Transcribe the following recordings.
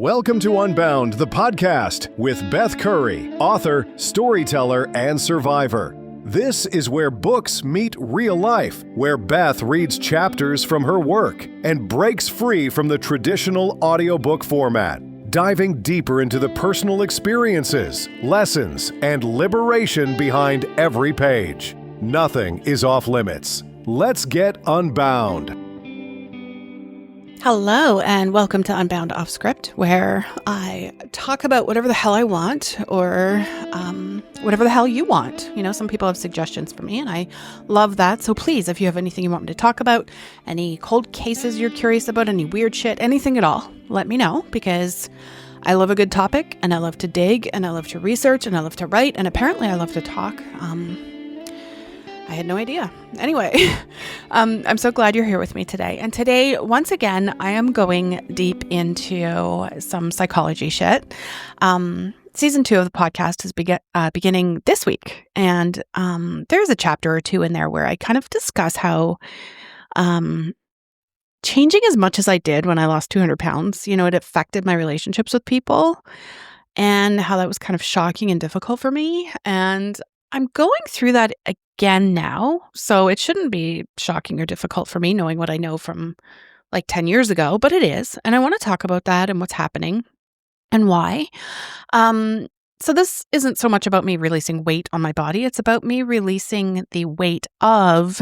Welcome to Unbound, the podcast with Beth Curry, author, storyteller, and survivor. This is where books meet real life, where Beth reads chapters from her work and breaks free from the traditional audiobook format, diving deeper into the personal experiences, lessons, and liberation behind every page. Nothing is off limits. Let's get unbound. Hello, and welcome to Unbound Off Script, where I talk about whatever the hell I want or whatever the hell you want. You know, some people have suggestions for me, and I love that. So please, if you have anything you want me to talk about, any cold cases you're curious about, any weird shit, anything at all, let me know, because I love a good topic, and I love to dig, and I love to research, and I love to write, and apparently I love to talk. I had no idea. Anyway, I'm so glad you're here with me today. And today, once again, I am going deep into some psychology shit. Season 2 of the podcast is beginning this week. And there's a chapter or two in there where I kind of discuss how changing as much as I did when I lost 200 pounds, you know, it affected my relationships with people and how that was kind of shocking and difficult for me. And I'm going through that again now, so it shouldn't be shocking or difficult for me knowing what I know from like 10 years ago, but it is. And I want to talk about that and what's happening and why. So this isn't so much about me releasing weight on my body. It's about me releasing the weight of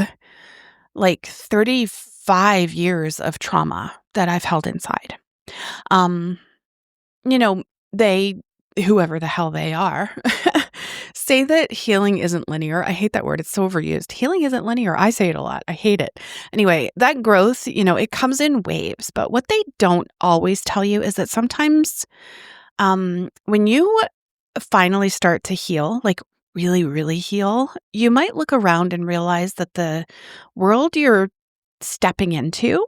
like 35 years of trauma that I've held inside. You know, whoever the hell they are, say that healing isn't linear. I hate that word. It's so overused. Healing isn't linear. I say it a lot. I hate it. Anyway, that growth, you know, it comes in waves. But what they don't always tell you is that sometimes when you finally start to heal, like really, really heal, you might look around and realize that the world you're stepping into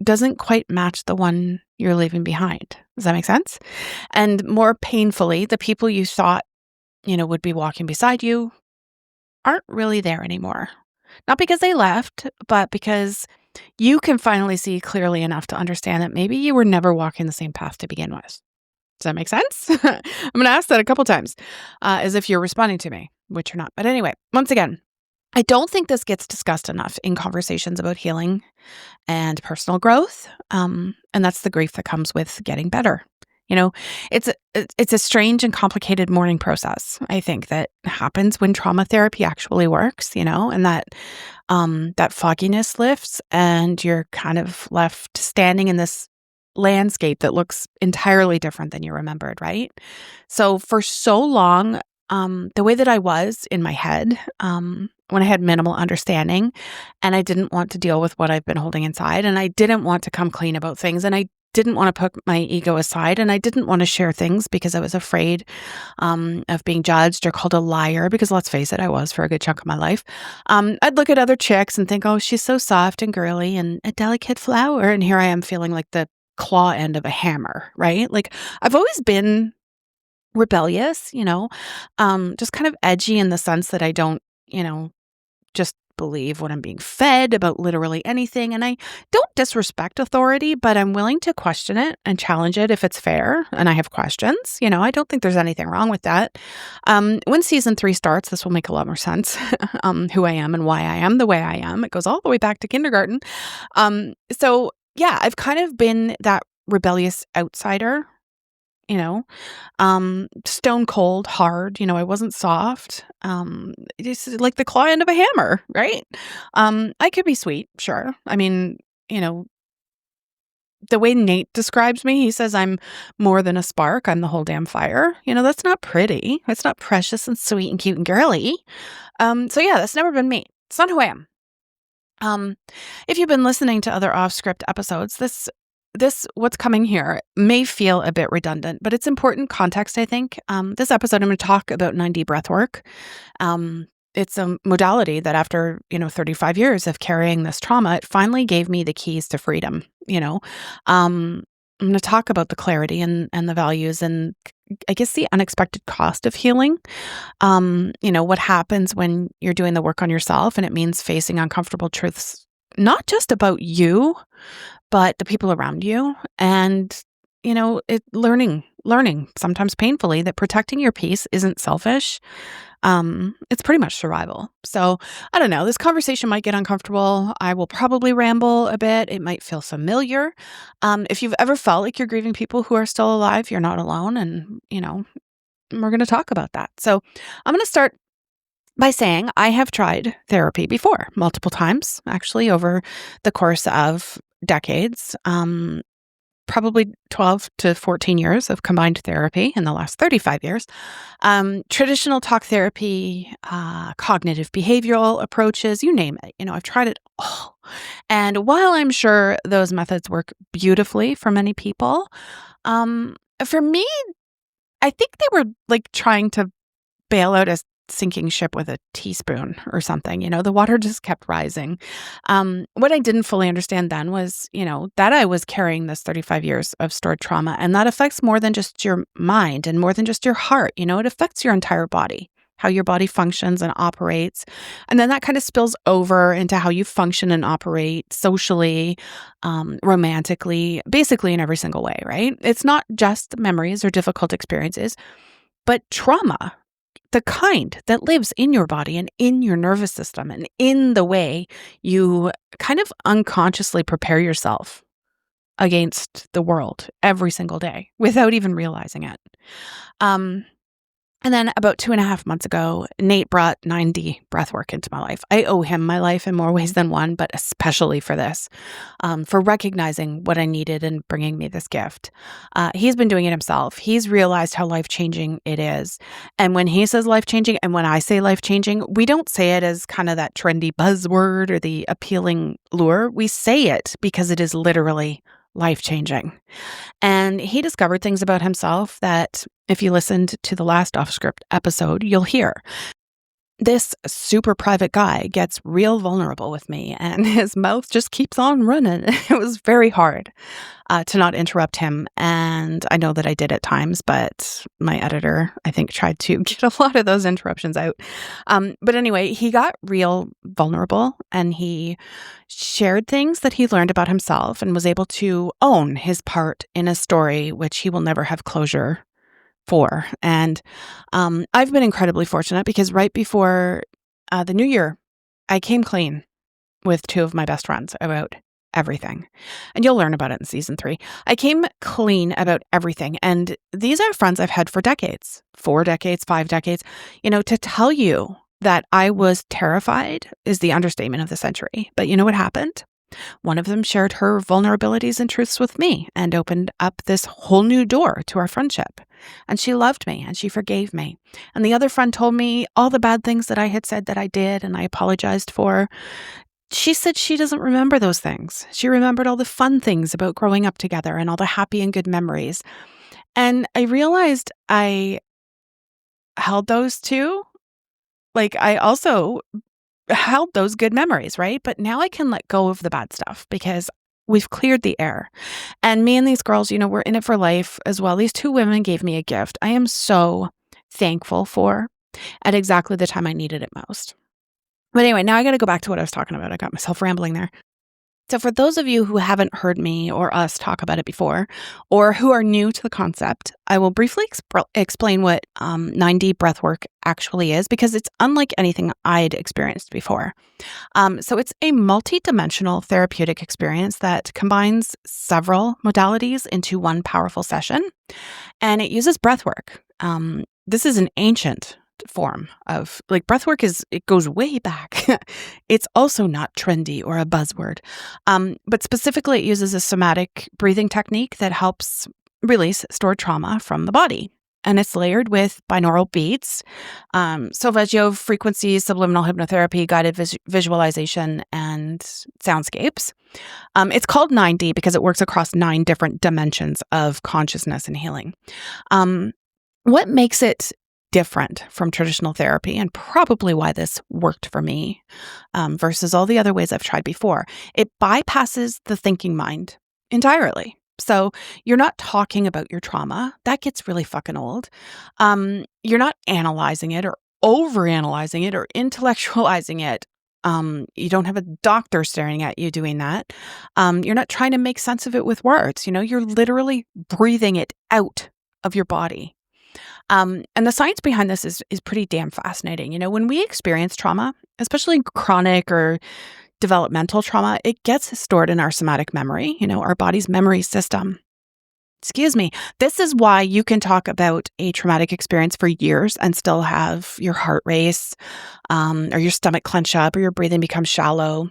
doesn't quite match the one you're leaving behind. Does that make sense? And more painfully, the people you thought, you know, would be walking beside you aren't really there anymore. Not because they left, but because you can finally see clearly enough to understand that maybe you were never walking the same path to begin with. Does that make sense? I'm going to ask that a couple times as if you're responding to me, which you're not. But anyway, once again, I don't think this gets discussed enough in conversations about healing and personal growth. And that's the grief that comes with getting better. You know, it's a strange and complicated mourning process, I think, that happens when trauma therapy actually works, you know, and that fogginess lifts and you're kind of left standing in this landscape that looks entirely different than you remembered, right? So for so long, the way that I was in my head, when I had minimal understanding and I didn't want to deal with what I've been holding inside and I didn't want to come clean about things and I didn't want to put my ego aside and I didn't want to share things because I was afraid of being judged or called a liar, because let's face it, I was for a good chunk of my life. I'd look at other chicks and think, oh, she's so soft and girly and a delicate flower. And here I am feeling like the claw end of a hammer, right? Like I've always been rebellious, you know, just kind of edgy in the sense that I don't, you know, just believe what I'm being fed about literally anything. And I don't disrespect authority, but I'm willing to question it and challenge it if it's fair. And I have questions, you know, I don't think there's anything wrong with that. When season 3 starts, this will make a lot more sense, who I am and why I am the way I am. It goes all the way back to kindergarten. So yeah, I've kind of been that rebellious outsider, you know, stone cold, hard, you know, I wasn't soft, just like the claw end of a hammer, right? I could be sweet, sure. I mean, you know, the way Nate describes me, he says I'm more than a spark, I'm the whole damn fire. You know, that's not pretty. It's not precious and sweet and cute and girly. So yeah, that's never been me. It's not who I am. If you've been listening to other off-script episodes, this what's coming here may feel a bit redundant, but it's important context, I think. This episode, I'm going to talk about 9D breath work. It's a modality that after, you know, 35 years of carrying this trauma, it finally gave me the keys to freedom, you know. I'm going to talk about the clarity and the values and I guess the unexpected cost of healing. You know, what happens when you're doing the work on yourself and it means facing uncomfortable truths, not just about you, but the people around you. And learning sometimes painfully that protecting your peace isn't selfish. It's pretty much survival. So I don't know, this conversation might get uncomfortable. I will probably ramble a bit. It might feel familiar. If you've ever felt like you're grieving people who are still alive, you're not alone. And, we're going to talk about that. So I'm going to start by saying I have tried therapy before, multiple times, actually, over the course of decades. Probably 12 to 14 years of combined therapy in the last 35 years. Traditional talk therapy, cognitive behavioral approaches, you name it. I've tried it all. And while I'm sure those methods work beautifully for many people, for me, I think they were like trying to bail out a sinking ship with a teaspoon or something. The water just kept rising. What I didn't fully understand then was, that I was carrying this 35 years of stored trauma, and that affects more than just your mind and more than just your heart. It affects your entire body, how your body functions and operates. And then that kind of spills over into how you function and operate socially, romantically, basically in every single way, right? It's not just memories or difficult experiences, but trauma, the kind that lives in your body and in your nervous system and in the way you kind of unconsciously prepare yourself against the world every single day without even realizing it. And then about 2.5 months ago, Nate brought 9D breathwork into my life. I owe him my life in more ways than one, but especially for this, for recognizing what I needed and bringing me this gift. He's been doing it himself. He's realized how life-changing it is. And when he says life-changing and when I say life-changing, we don't say it as kind of that trendy buzzword or the appealing lure. We say it because it is literally life-changing. And he discovered things about himself that if you listened to the last off-script episode, you'll hear. This super private guy gets real vulnerable with me and his mouth just keeps on running. It was very hard to not interrupt him. And I know that I did at times, but my editor, I think, tried to get a lot of those interruptions out. But anyway, he got real vulnerable and he shared things that he learned about himself and was able to own his part in a story which he will never have closure for. And I've been incredibly fortunate because right before the new year, I came clean with 2 of my best friends about everything. And you'll learn about it in season 3. I came clean about everything. And these are friends I've had for decades, 4 decades, 5 decades. To tell you that I was terrified is the understatement of the century. But you know what happened? One of them shared her vulnerabilities and truths with me and opened up this whole new door to our friendship. And she loved me and she forgave me. And the other friend told me all the bad things that I had said that I did and I apologized for. She said she doesn't remember those things. She remembered all the fun things about growing up together and all the happy and good memories. And I realized I held those too. Like I also held those good memories, right? But now I can let go of the bad stuff because we've cleared the air. And me and these girls, we're in it for life as well. These 2 women gave me a gift I am so thankful for at exactly the time I needed it most. But anyway, now I got to go back to what I was talking about. I got myself rambling there. So for those of you who haven't heard me or us talk about it before, or who are new to the concept, I will briefly explain what 9D breathwork actually is, because it's unlike anything I'd experienced before. So it's a multi-dimensional therapeutic experience that combines several modalities into one powerful session, and it uses breathwork. This is an ancient form of breathwork it goes way back. It's also not trendy or a buzzword. But specifically it uses a somatic breathing technique that helps release stored trauma from the body. And it's layered with binaural beats, solfeggio frequencies, subliminal hypnotherapy, guided visualization, and soundscapes. It's called 9D because it works across 9 different dimensions of consciousness and healing. What makes it different from traditional therapy, and probably why this worked for me versus all the other ways I've tried before, it bypasses the thinking mind entirely. So you're not talking about your trauma. That gets really fucking old. You're not analyzing it or overanalyzing it or intellectualizing it. You don't have a doctor staring at you doing that. You're not trying to make sense of it with words. You're literally breathing it out of your body. And the science behind this is pretty damn fascinating. When we experience trauma, especially chronic or developmental trauma, it gets stored in our somatic memory, our body's memory system. Excuse me. This is why you can talk about a traumatic experience for years and still have your heart race, or your stomach clench up, or your breathing becomes shallow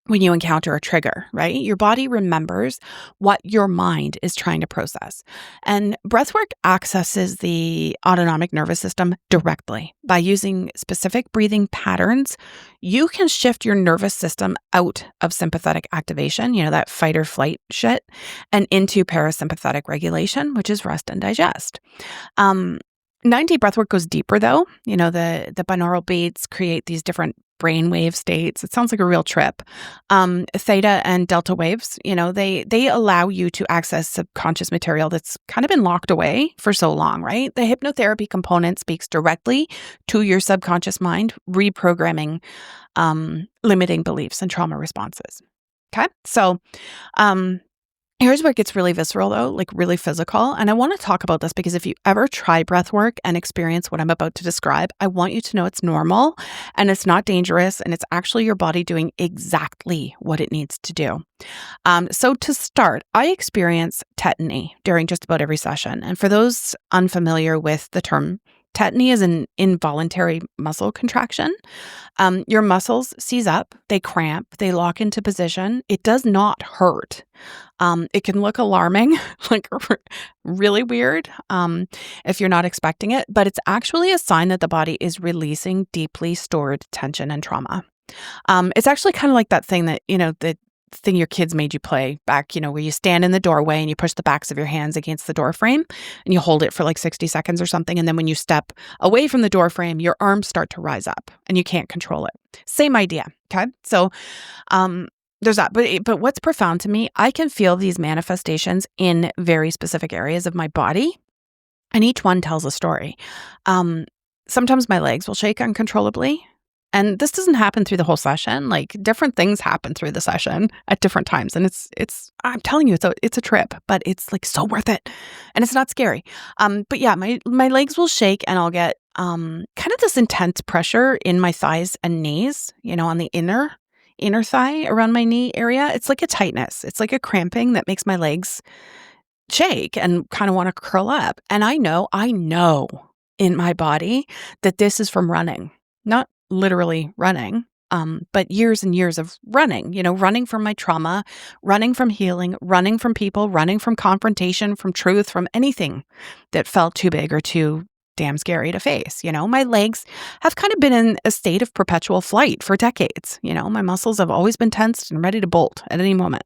when you encounter a trigger, right? Your body remembers what your mind is trying to process. And breathwork accesses the autonomic nervous system directly. By using specific breathing patterns, you can shift your nervous system out of sympathetic activation, that fight or flight shit, and into parasympathetic regulation, which is rest and digest. 9D breathwork goes deeper though. The binaural beats create these different brainwave states. It sounds like a real trip. Theta and delta waves, they allow you to access subconscious material that's kind of been locked away for so long, right? The hypnotherapy component speaks directly to your subconscious mind, reprogramming limiting beliefs and trauma responses. Okay. So, here's where it gets really visceral though, like really physical. And I want to talk about this because if you ever try breath work and experience what I'm about to describe, I want you to know it's normal and it's not dangerous and it's actually your body doing exactly what it needs to do. So to start, I experience tetany during just about every session. And for those unfamiliar with the term, tetany is an involuntary muscle contraction. Your muscles seize up, they cramp, they lock into position. It does not hurt. It can look alarming, like really weird if you're not expecting it, but it's actually a sign that the body is releasing deeply stored tension and trauma. It's actually kind of like that thing that, the thing your kids made you play back, where you stand in the doorway and you push the backs of your hands against the door frame and you hold it for like 60 seconds or something. And then when you step away from the door frame, your arms start to rise up and you can't control it. Same idea. Okay. So, there's that. But what's profound to me, I can feel these manifestations in very specific areas of my body, and each one tells a story. Sometimes my legs will shake uncontrollably. And this doesn't happen through the whole session. Like different things happen through the session at different times. And it's I'm telling you, it's a trip, but it's like so worth it. And it's not scary. But yeah, my legs will shake and I'll get kind of this intense pressure in my thighs and knees, on the inner thigh around my knee area. It's like a tightness. It's like a cramping that makes my legs shake and kind of want to curl up. And I know in my body that this is from running, not literally running, but years and years of running, running from my trauma, running from healing, running from people, running from confrontation, from truth, from anything that felt too big or too damn scary to face. My legs have kind of been in a state of perpetual flight for decades. My muscles have always been tensed and ready to bolt at any moment.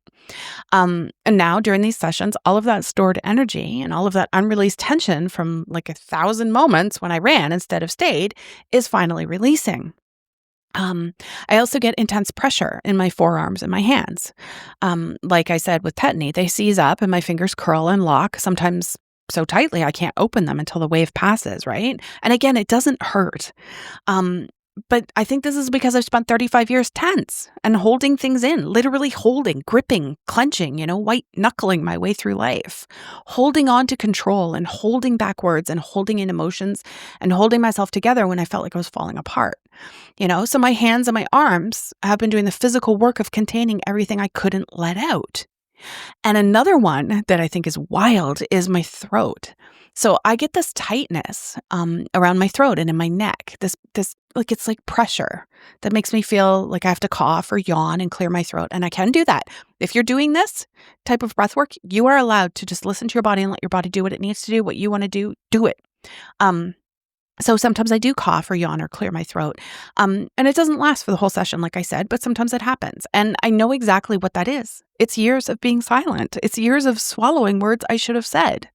And now during these sessions, all of that stored energy and all of that unreleased tension from like 1,000 moments when I ran instead of stayed is finally releasing. I also get intense pressure in my forearms and my hands. Like I said, with tetany, they seize up and my fingers curl and lock, sometimes so tightly I can't open them until the wave passes, right? And again, it doesn't hurt. But I think this is because I've spent 35 years tense and holding things in, literally holding, gripping, clenching, white knuckling my way through life, holding on to control and holding backwards and holding in emotions and holding myself together when I felt like I was falling apart. So my hands and my arms have been doing the physical work of containing everything I couldn't let out. And another one that I think is wild is my throat. So I get this tightness around my throat and in my neck, this like it's like pressure that makes me feel like I have to cough or yawn and clear my throat. And I can do that. If you're doing this type of breath work, you are allowed to just listen to your body and let your body do what it needs to do, what you want to do it. So sometimes I do cough or yawn or clear my throat. And it doesn't last for the whole session, like I said, but sometimes it happens. And I know exactly what that is. It's years of being silent. It's years of swallowing words I should have said.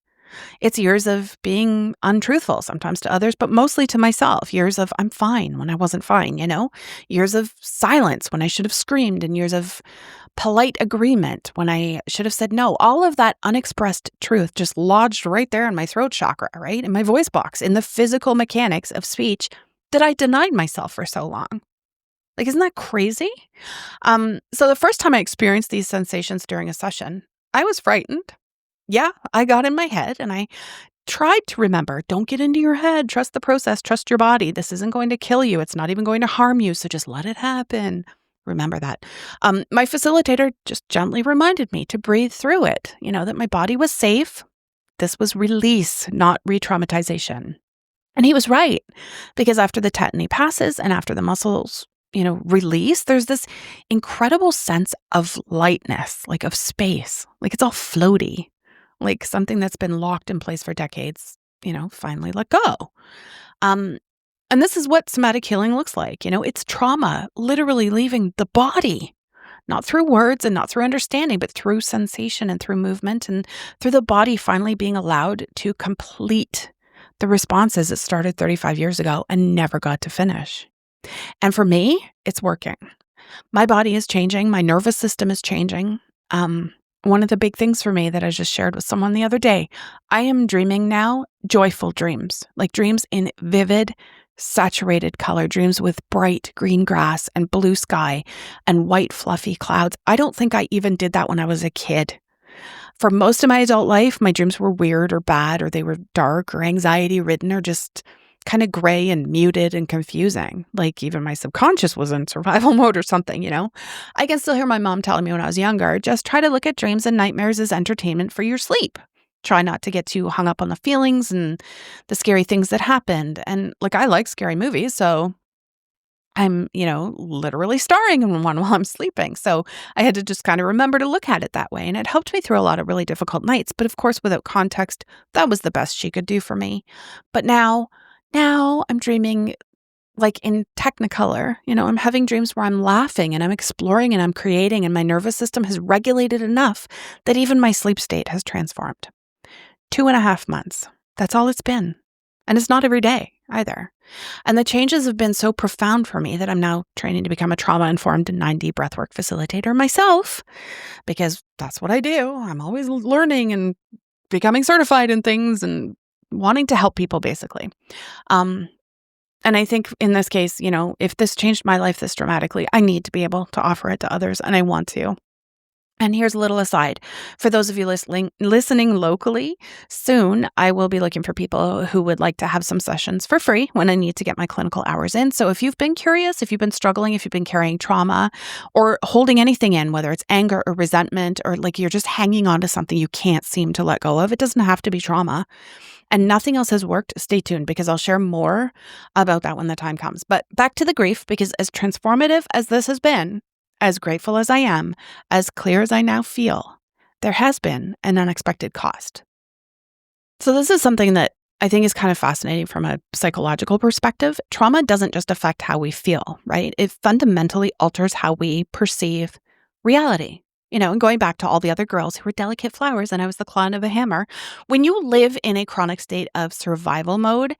It's years of being untruthful, sometimes to others, but mostly to myself. Years of I'm fine when I wasn't fine, Years of silence when I should have screamed, and years of polite agreement when I should have said no. All of that unexpressed truth just lodged right there in my throat chakra, right? In my voice box, in the physical mechanics of speech that I denied myself for so long. Like, isn't that crazy? So the first time I experienced these sensations during a session, I was frightened. Yeah, I got in my head and I tried to remember, don't get into your head, trust the process, trust your body. This isn't going to kill you. It's not even going to harm you. So just let it happen. Remember that. My facilitator just gently reminded me to breathe through it, that my body was safe. This was release, not re-traumatization. And he was right, because after the tetany passes and after the muscles, release, there's this incredible sense of lightness, like of space, like it's all floaty, like something that's been locked in place for decades, finally let go. And this is what somatic healing looks like. It's trauma literally leaving the body, not through words and not through understanding, but through sensation and through movement and through the body finally being allowed to complete the responses it started 35 years ago and never got to finish. And for me, it's working. My body is changing. My nervous system is changing. One of the big things for me that I just shared with someone the other day, I am dreaming now joyful dreams, like dreams in vivid, saturated color, dreams with bright green grass and blue sky and white fluffy clouds. I don't think I even did that when I was a kid. For most of my adult life, my dreams were weird or bad, or they were dark or anxiety ridden or just kind of gray and muted and confusing. Like even my subconscious was in survival mode or something, I can still hear my mom telling me when I was younger, just try to look at dreams and nightmares as entertainment for your sleep. Try not to get too hung up on the feelings and the scary things that happened. And I like scary movies, so I'm, literally starring in one while I'm sleeping. So I had to just kind of remember to look at it that way. And it helped me through a lot of really difficult nights. But of course, without context, that was the best she could do for me. But now I'm dreaming like in Technicolor. I'm having dreams where I'm laughing and I'm exploring and I'm creating, and my nervous system has regulated enough that even my sleep state has transformed. 2.5 months. That's all it's been. And it's not every day either. And the changes have been so profound for me that I'm now training to become a trauma-informed 9D breathwork facilitator myself, because that's what I do. I'm always learning and becoming certified in things and wanting to help people, basically. And I think in this case, if this changed my life this dramatically, I need to be able to offer it to others, and I want to. And here's a little aside. For those of you listening locally, soon I will be looking for people who would like to have some sessions for free when I need to get my clinical hours in. So if you've been curious, if you've been struggling, if you've been carrying trauma or holding anything in, whether it's anger or resentment, or like you're just hanging on to something you can't seem to let go of, it doesn't have to be trauma, and nothing else has worked, stay tuned, because I'll share more about that when the time comes. But back to the grief, because as transformative as this has been, as grateful as I am, as clear as I now feel, there has been an unexpected cost. So this is something that I think is kind of fascinating from a psychological perspective. Trauma doesn't just affect how we feel, right? It fundamentally alters how we perceive reality. And going back to all the other girls who were delicate flowers and I was the claw of a hammer, when you live in a chronic state of survival mode,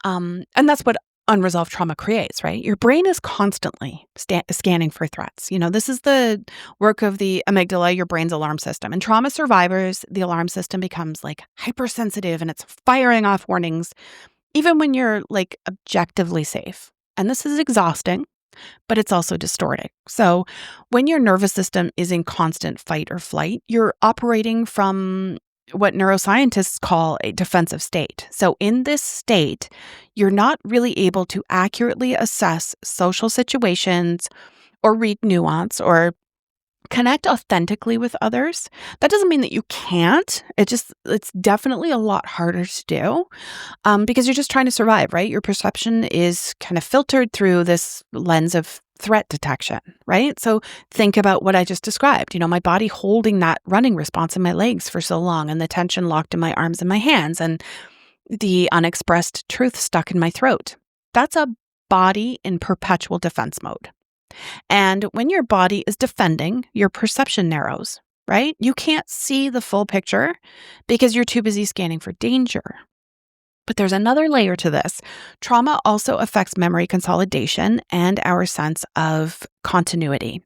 and that's what unresolved trauma creates, right? Your brain is constantly scanning for threats. This is the work of the amygdala, your brain's alarm system. And trauma survivors, the alarm system becomes like hypersensitive and it's firing off warnings, even when you're like objectively safe. And this is exhausting, but it's also distorting. So when your nervous system is in constant fight or flight, you're operating from what neuroscientists call a defensive state. So in this state, you're not really able to accurately assess social situations or read nuance or connect authentically with others. That doesn't mean that you can't. It's definitely a lot harder to do because you're just trying to survive, right? Your perception is kind of filtered through this lens of threat detection, right? So think about what I just described, my body holding that running response in my legs for so long and the tension locked in my arms and my hands and the unexpressed truth stuck in my throat. That's a body in perpetual defense mode. And when your body is defending, your perception narrows, right? You can't see the full picture because you're too busy scanning for danger. But there's another layer to this. Trauma also affects memory consolidation and our sense of continuity.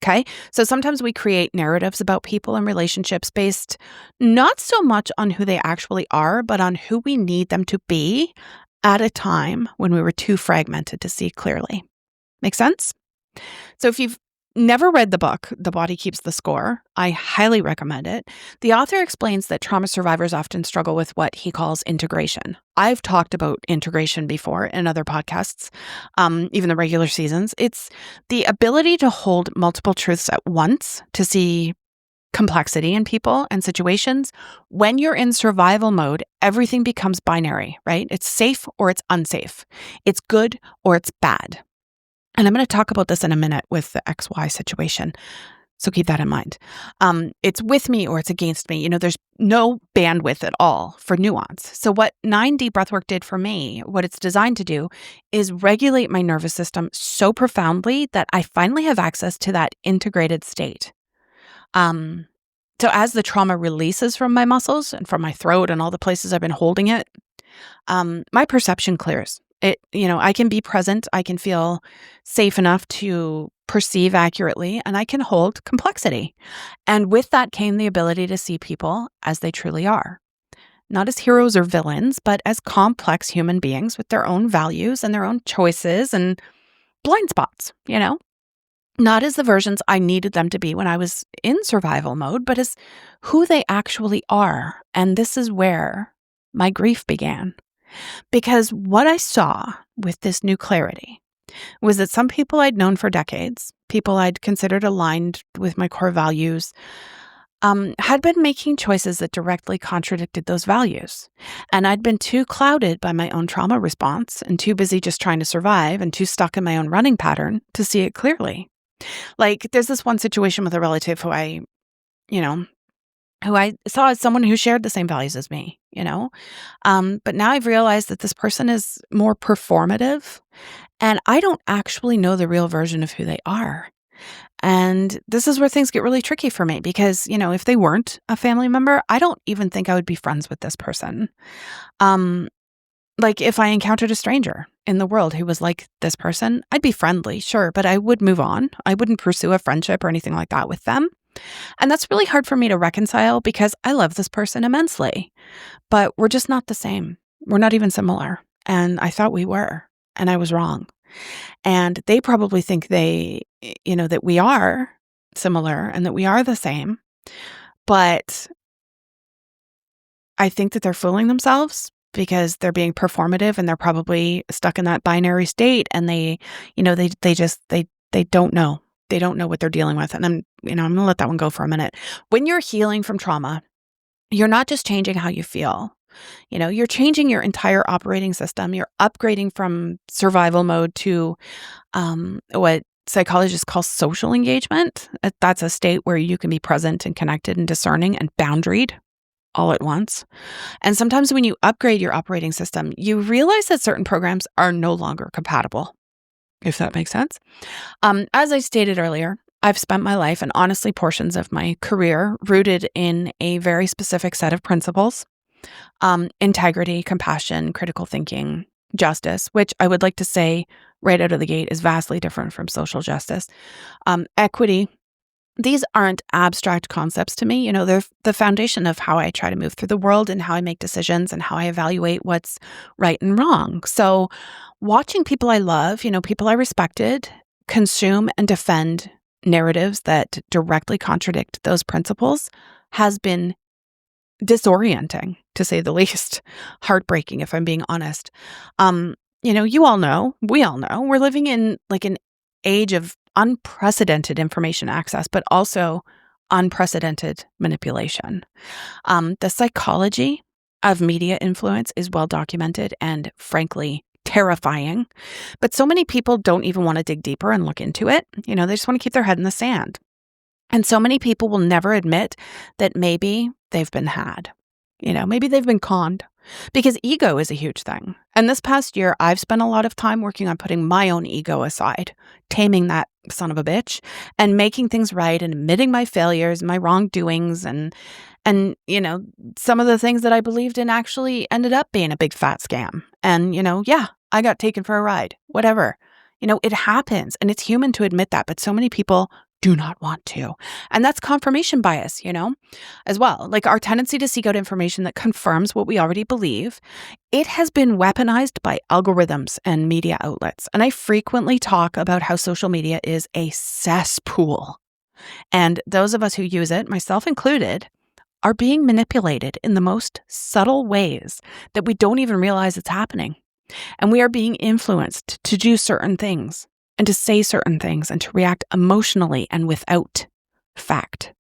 Okay? So sometimes we create narratives about people and relationships based not so much on who they actually are, but on who we need them to be at a time when we were too fragmented to see clearly. Make sense? So if you've never read the book, The Body Keeps the Score, I highly recommend it. The author explains that trauma survivors often struggle with what he calls integration. I've talked about integration before in other podcasts, even the regular seasons. It's the ability to hold multiple truths at once, to see complexity in people and situations. When you're in survival mode, everything becomes binary, right? It's safe or it's unsafe. It's good or it's bad. And I'm going to talk about this in a minute with the XY situation. So keep that in mind. It's with me or it's against me. There's no bandwidth at all for nuance. So what 9D breathwork did for me, what it's designed to do, is regulate my nervous system so profoundly that I finally have access to that integrated state. So as the trauma releases from my muscles and from my throat and all the places I've been holding it, my perception clears. I can be present. I can feel safe enough to perceive accurately, and I can hold complexity. And with that came the ability to see people as they truly are. Not as heroes or villains, but as complex human beings with their own values and their own choices and blind spots, Not as the versions I needed them to be when I was in survival mode, but as who they actually are. And this is where my grief began. Because what I saw with this new clarity was that some people I'd known for decades, people I'd considered aligned with my core values, had been making choices that directly contradicted those values. And I'd been too clouded by my own trauma response and too busy just trying to survive and too stuck in my own running pattern to see it clearly. Like, there's this one situation with a relative who I saw as someone who shared the same values as me, But now I've realized that this person is more performative, and I don't actually know the real version of who they are. And this is where things get really tricky for me because, if they weren't a family member, I don't even think I would be friends with this person. Like if I encountered a stranger in the world who was like this person, I'd be friendly, sure, but I would move on. I wouldn't pursue a friendship or anything like that with them. And that's really hard for me to reconcile because I love this person immensely, but we're just not the same. We're not even similar. And I thought we were, and I was wrong. And they probably think that we are similar and that we are the same. But I think that they're fooling themselves because they're being performative and they're probably stuck in that binary state and they don't know. They don't know what they're dealing with. And I'm going to let that one go for a minute. When you're healing from trauma, you're not just changing how you feel. You're changing your entire operating system. You're upgrading from survival mode to what psychologists call social engagement. That's a state where you can be present and connected and discerning and boundaried all at once. And sometimes when you upgrade your operating system, you realize that certain programs are no longer compatible, if that makes sense. As I stated earlier, I've spent my life and honestly portions of my career rooted in a very specific set of principles. Integrity, compassion, critical thinking, justice, which I would like to say right out of the gate is vastly different from social justice. Equity. These aren't abstract concepts to me. They're the foundation of how I try to move through the world and how I make decisions and how I evaluate what's right and wrong. So watching people I love, people I respected, consume and defend narratives that directly contradict those principles has been disorienting, to say the least. Heartbreaking, if I'm being honest. You all know, we all know, we're living in like an age of unprecedented information access, but also unprecedented manipulation. The psychology of media influence is well documented and frankly terrifying, but so many people don't even want to dig deeper and look into it. They just want to keep their head in the sand. And so many people will never admit that maybe they've been had. Maybe they've been conned, because ego is a huge thing. And this past year, I've spent a lot of time working on putting my own ego aside, taming that son of a bitch, and making things right and admitting my failures, my wrongdoings, and some of the things that I believed in actually ended up being a big fat scam. And, I got taken for a ride, whatever. It happens and it's human to admit that, but so many people do not want to. And that's confirmation bias, as well. Like our tendency to seek out information that confirms what we already believe. It has been weaponized by algorithms and media outlets. And I frequently talk about how social media is a cesspool. And those of us who use it, myself included, are being manipulated in the most subtle ways that we don't even realize it's happening. And we are being influenced to do certain things and to say certain things and to react emotionally and without fact.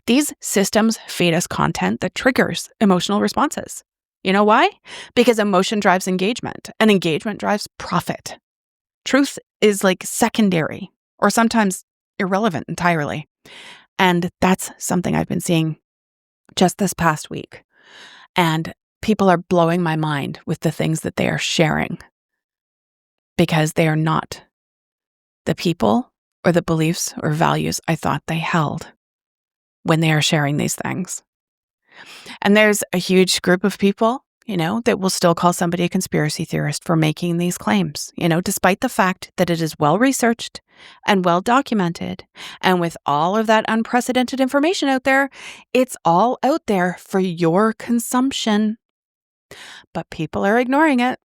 These systems feed us content that triggers emotional responses. You know why? Because emotion drives engagement and engagement drives profit. Truth is like secondary or sometimes irrelevant entirely. And that's something I've been seeing just this past week. And people are blowing my mind with the things that they are sharing because they are not the people or the beliefs or values I thought they held when they are sharing these things. And there's a huge group of people, that will still call somebody a conspiracy theorist for making these claims, despite the fact that it is well researched and well documented. And with all of that unprecedented information out there, it's all out there for your consumption. But people are ignoring it.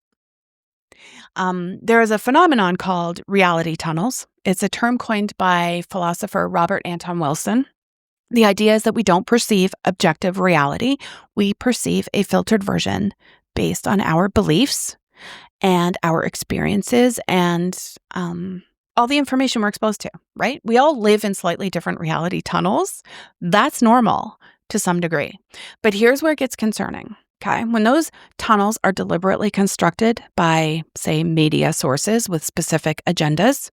There is a phenomenon called reality tunnels. It's a term coined by philosopher Robert Anton Wilson. The idea is that we don't perceive objective reality. We perceive a filtered version based on our beliefs and our experiences and all the information we're exposed to, right? We all live in slightly different reality tunnels. That's normal to some degree. But here's where it gets concerning. Okay. When those tunnels are deliberately constructed by, say, media sources with specific agendas,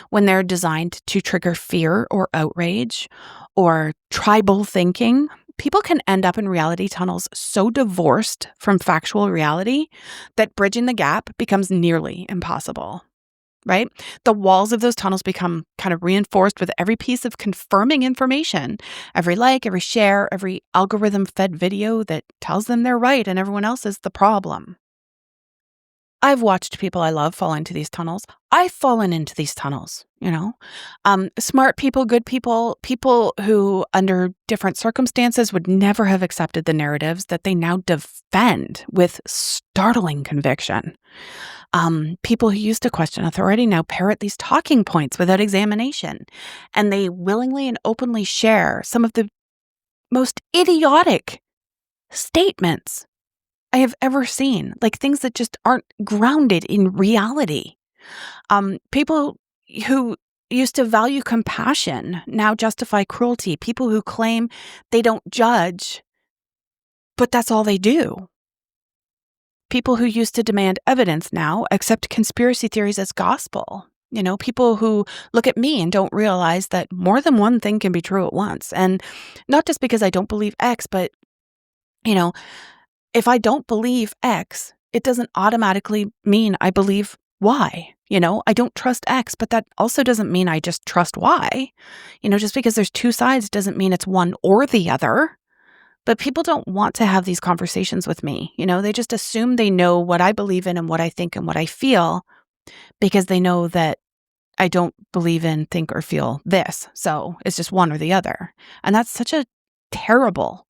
when they're designed to trigger fear or outrage or tribal thinking, people can end up in reality tunnels so divorced from factual reality that bridging the gap becomes nearly impossible. Right? The walls of those tunnels become kind of reinforced with every piece of confirming information, every like, every share, every algorithm-fed video that tells them they're right and everyone else is the problem. I've watched people I love fall into these tunnels. I've fallen into these tunnels, smart people, good people, people who under different circumstances would never have accepted the narratives that they now defend with startling conviction. People who used to question authority now parrot these talking points without examination, and they willingly and openly share some of the most idiotic statements I have ever seen, like things that just aren't grounded in reality. People who used to value compassion now justify cruelty. People who claim they don't judge, but that's all they do. People who used to demand evidence now accept conspiracy theories as gospel. People who look at me and don't realize that more than one thing can be true at once. And not just because I don't believe X, but, if I don't believe X, it doesn't automatically mean I believe Y. I don't trust X, but that also doesn't mean I just trust Y. Just because there's two sides doesn't mean it's one or the other. But people don't want to have these conversations with me. They just assume they know what I believe in and what I think and what I feel because they know that I don't believe in, think, or feel this. So it's just one or the other. And that's such a terrible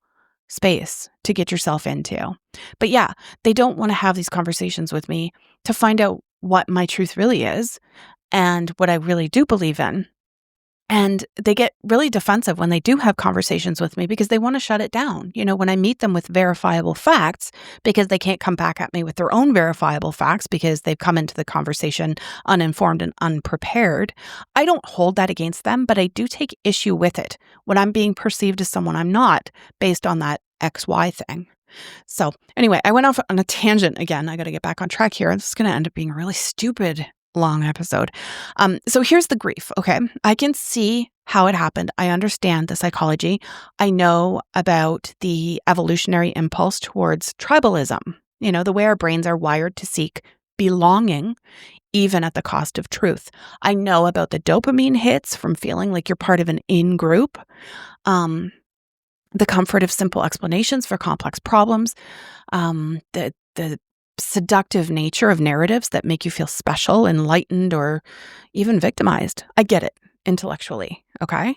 space to get yourself into. But yeah, they don't want to have these conversations with me to find out what my truth really is and what I really do believe in. And they get really defensive when they do have conversations with me because they want to shut it down. When I meet them with verifiable facts, because they can't come back at me with their own verifiable facts because they've come into the conversation uninformed and unprepared, I don't hold that against them, but I do take issue with it when I'm being perceived as someone I'm not based on that XY thing. So anyway, I went off on a tangent again. I got to get back on track here. This is going to end up being a really stupid long episode. So here's the grief. Okay. I can see how it happened. I understand the psychology. I know about the evolutionary impulse towards tribalism, the way our brains are wired to seek belonging, even at the cost of truth. I know about the dopamine hits from feeling like you're part of an in-group, the comfort of simple explanations for complex problems, the seductive nature of narratives that make you feel special, enlightened, or even victimized. I get it intellectually. Okay.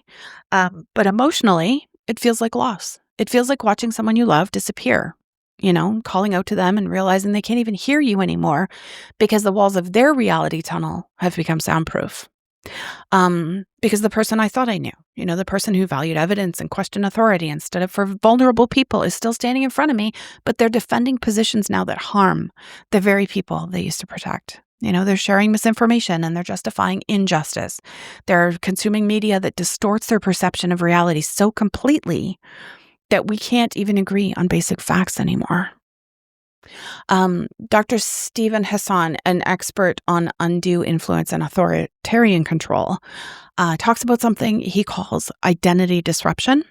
But emotionally, it feels like loss. It feels like watching someone you love disappear, calling out to them and realizing they can't even hear you anymore because the walls of their reality tunnel have become soundproof. Because the person I thought I knew, the person who valued evidence and questioned authority instead of for vulnerable people is still standing in front of me, but they're defending positions now that harm the very people they used to protect. They're sharing misinformation and they're justifying injustice. They're consuming media that distorts their perception of reality so completely that we can't even agree on basic facts anymore. Dr. Stephen Hassan, an expert on undue influence and authoritarian control, talks about something he calls identity disruption.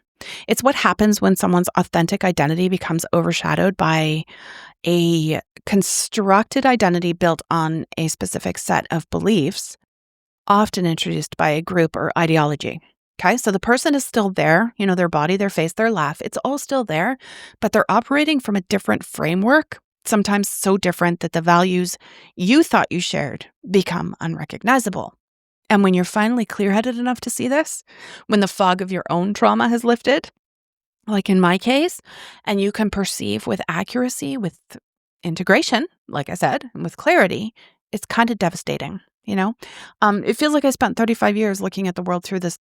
It's what happens when someone's authentic identity becomes overshadowed by a constructed identity built on a specific set of beliefs, often introduced by a group or ideology. Okay, so the person is still there, their body, their face, their laugh, it's all still there, but they're operating from a different framework, sometimes so different that the values you thought you shared become unrecognizable. And when you're finally clear-headed enough to see this, when the fog of your own trauma has lifted, like in my case, and you can perceive with accuracy, with integration, like I said, and with clarity, it's kind of devastating, It feels like I spent 35 years looking at the world through this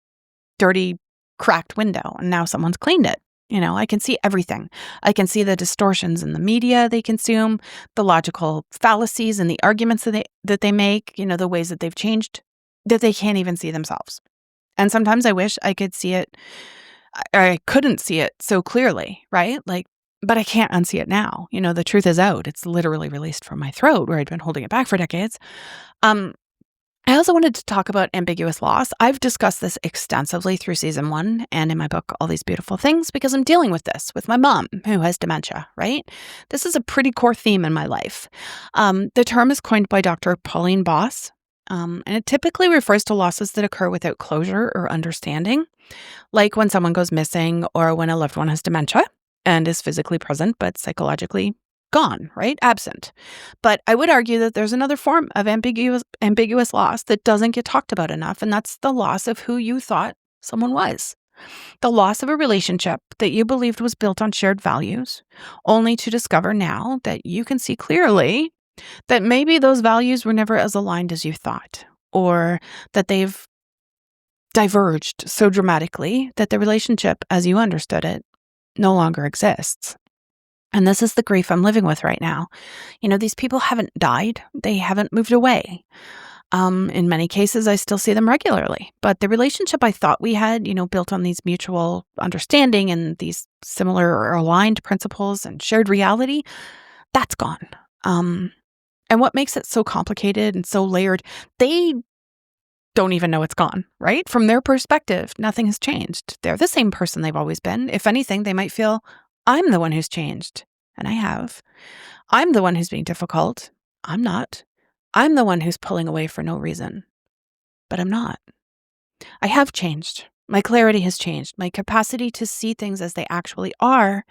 dirty, cracked window, and now someone's cleaned it. I can see everything. I can see the distortions in the media they consume, the logical fallacies and the arguments that they make, the ways that they've changed, that they can't even see themselves. And sometimes I wish I could see it. I couldn't see it so clearly, right? But I can't unsee it now. The truth is out. It's literally released from my throat where I'd been holding it back for decades. I also wanted to talk about ambiguous loss. I've discussed this extensively through season 1 and in my book, All These Beautiful Things, because I'm dealing with this with my mom who has dementia, right? This is a pretty core theme in my life. The term is coined by Dr. Pauline Boss, and it typically refers to losses that occur without closure or understanding, like when someone goes missing or when a loved one has dementia and is physically present but psychologically gone, right? Absent. But I would argue that there's another form of ambiguous loss that doesn't get talked about enough, and that's the loss of who you thought someone was. The loss of a relationship that you believed was built on shared values, only to discover now that you can see clearly that maybe those values were never as aligned as you thought, or that they've diverged so dramatically that the relationship, as you understood it, no longer exists. And this is the grief I'm living with right now. These people haven't died. They haven't moved away. In many cases, I still see them regularly. But the relationship I thought we had, built on these mutual understanding and these similar or aligned principles and shared reality, that's gone. And what makes it so complicated and so layered, they don't even know it's gone, right? From their perspective, nothing has changed. They're the same person they've always been. If anything, they might feel, I'm the one who's changed, and I have. I'm the one who's being difficult. I'm not. I'm the one who's pulling away for no reason, but I'm not. I have changed. My clarity has changed. My capacity to see things as they actually are,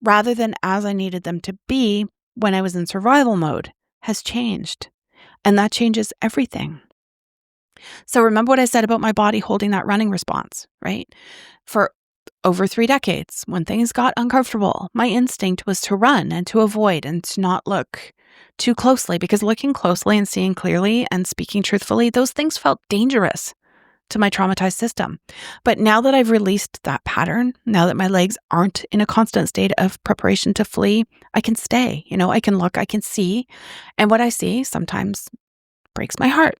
rather than as I needed them to be when I was in survival mode, has changed. And that changes everything. So remember what I said about my body holding that running response, right? For over 3 decades, when things got uncomfortable, my instinct was to run and to avoid and to not look too closely, because looking closely and seeing clearly and speaking truthfully, those things felt dangerous to my traumatized system. But now that I've released that pattern, now that my legs aren't in a constant state of preparation to flee, I can stay. I can look, I can see. And what I see sometimes breaks my heart.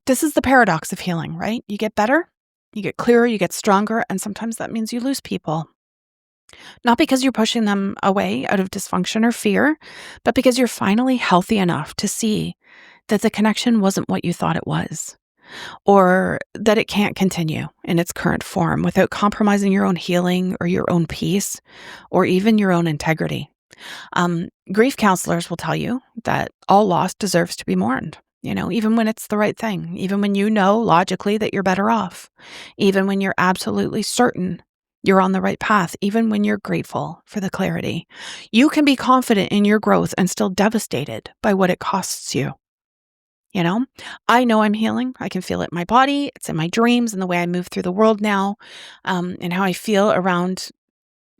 This is the paradox of healing, right? You get better, you get clearer, you get stronger, and sometimes that means you lose people. Not because you're pushing them away out of dysfunction or fear, but because you're finally healthy enough to see that the connection wasn't what you thought it was, or that it can't continue in its current form without compromising your own healing or your own peace or even your own integrity. Grief counselors will tell you that all loss deserves to be mourned. Even when it's the right thing, even when you know logically that you're better off, even when you're absolutely certain you're on the right path, even when you're grateful for the clarity. You can be confident in your growth and still devastated by what it costs you. I know I'm healing. I can feel it in my body. It's in my dreams and the way I move through the world now, and how I feel around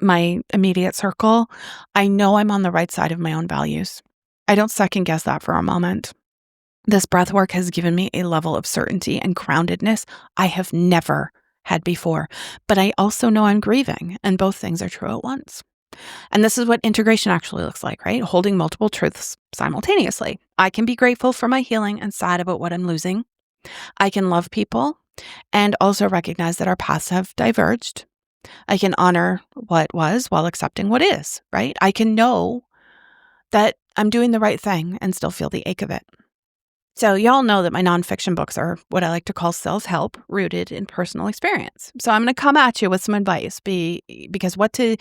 my immediate circle. I know I'm on the right side of my own values. I don't second guess that for a moment. This breath work has given me a level of certainty and groundedness I have never had before. But I also know I'm grieving, and both things are true at once. And this is what integration actually looks like, right? Holding multiple truths simultaneously. I can be grateful for my healing and sad about what I'm losing. I can love people and also recognize that our paths have diverged. I can honor what was while accepting what is, right? I can know that I'm doing the right thing and still feel the ache of it. So y'all know that my nonfiction books are what I like to call self-help, rooted in personal experience. So I'm going to come at you with some advice because what do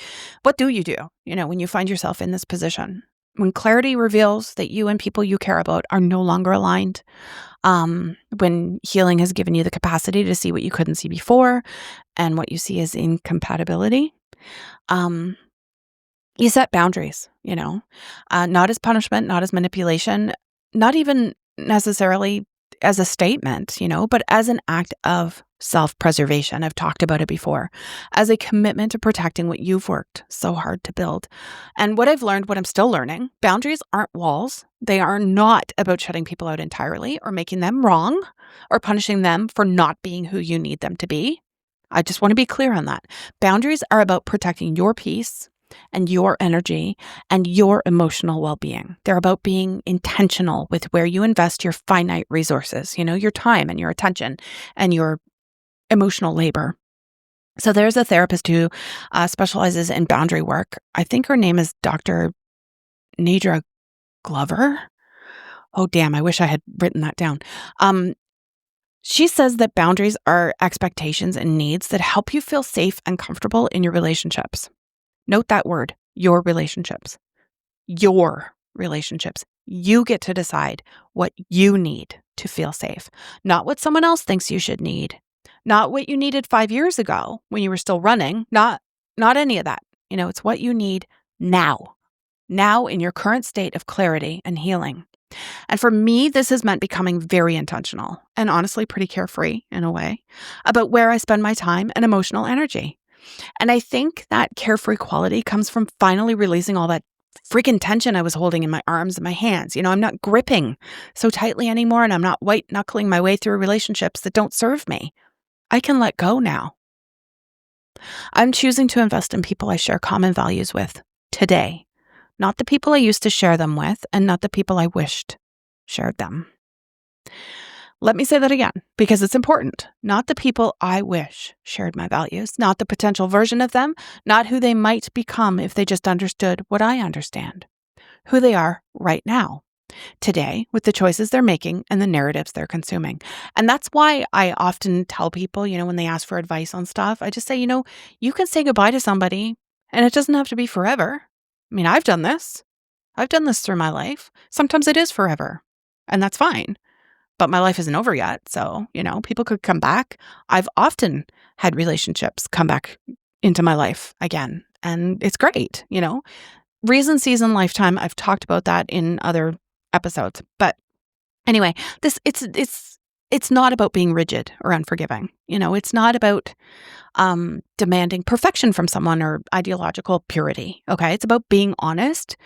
you do, when you find yourself in this position? When clarity reveals that you and people you care about are no longer aligned, when healing has given you the capacity to see what you couldn't see before, and what you see as incompatibility, you set boundaries, not as punishment, not as manipulation, not even necessarily as a statement, but as an act of self-preservation. I've talked about it before, as a commitment to protecting what you've worked so hard to build. And what I've learned, what I'm still learning, boundaries aren't walls. They are not about shutting people out entirely or making them wrong or punishing them for not being who you need them to be. I just want to be clear on that. Boundaries are about protecting your peace and your energy and your emotional well-being. They're about being intentional with where you invest your finite resources, your time and your attention and your emotional labor. So there's a therapist who specializes in boundary work. I think her name is Dr. Nedra Glover. Oh, damn, I wish I had written that down. She says that boundaries are expectations and needs that help you feel safe and comfortable in your relationships. Note that word, your relationships. Your relationships. You get to decide what you need to feel safe, not what someone else thinks you should need, not what you needed 5 years ago when you were still running, not any of that. It's what you need now in your current state of clarity and healing. And for me, this has meant becoming very intentional and honestly pretty carefree in a way about where I spend my time and emotional energy. And I think that carefree quality comes from finally releasing all that freaking tension I was holding in my arms and my hands. I'm not gripping so tightly anymore, and I'm not white knuckling my way through relationships that don't serve me. I can let go now. I'm choosing to invest in people I share common values with today, not the people I used to share them with, and not the people I wished shared them. Let me say that again, because it's important. Not the people I wish shared my values, not the potential version of them, not who they might become if they just understood what I understand. Who they are right now, today, with the choices they're making and the narratives they're consuming. And that's why I often tell people, when they ask for advice on stuff, I just say, you can say goodbye to somebody and it doesn't have to be forever. I mean, I've done this. I've done this through my life. Sometimes it is forever, and that's fine. But my life isn't over yet. So, people could come back. I've often had relationships come back into my life again. And it's great, Reason, season, lifetime. I've talked about that in other episodes. But anyway, it's not about being rigid or unforgiving. It's not about demanding perfection from someone or ideological purity. Okay. It's about being honest.